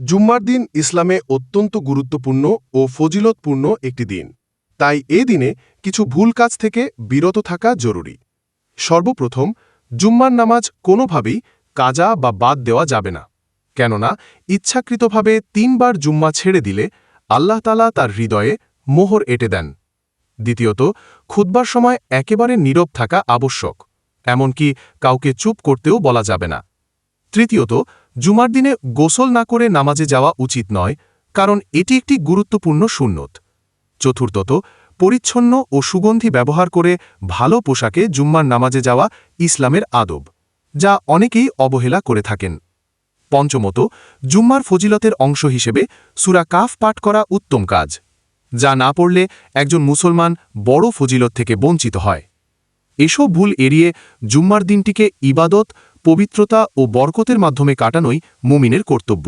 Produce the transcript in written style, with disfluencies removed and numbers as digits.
জুম্মার দিন ইসলামে অত্যন্ত গুরুত্বপূর্ণ ও ফজিলতপূর্ণ একটি দিন। তাই এ দিনে কিছু ভুল কাজ থেকে বিরত থাকা জরুরি। সর্বপ্রথম, জুম্মার নামাজ কোনোভাবেই কাজা বা বাদ দেওয়া যাবে না। কেননা ইচ্ছাকৃতভাবে ৩ বার জুম্মা ছেড়ে দিলে আল্লাহ তাআলা তার হৃদয়ে মোহর এঁটে দেন। দ্বিতীয়ত, খুতবার সময় একেবারে নীরব থাকা আবশ্যক, এমনকি কাউকে চুপ করতেও বলা যাবে না। তৃতীয়ত, জুমার দিনে গোসল না করে নামাজে যাওয়া উচিত নয়, কারণ এটি একটি গুরুত্বপূর্ণ সুন্নত। চতুর্থত, পরিচ্ছন্ন ও সুগন্ধি ব্যবহার করে ভালো পোশাকে জুম্মার নামাজে যাওয়া ইসলামের আদব, যা অনেকেই অবহেলা করে থাকেন। পঞ্চমত, জুম্মার ফজিলতের অংশ হিসেবে সূরা কাফ পাঠ করা উত্তম কাজ, যা না পড়লে একজন মুসলমান বড় ফজিলত থেকে বঞ্চিত হয়। এসব ভুল এড়িয়ে জুম্মার দিনটিকে ইবাদত, পবিত্রতা ও বরকতের মাধ্যমে কাটানোই মুমিনের কর্তব্য।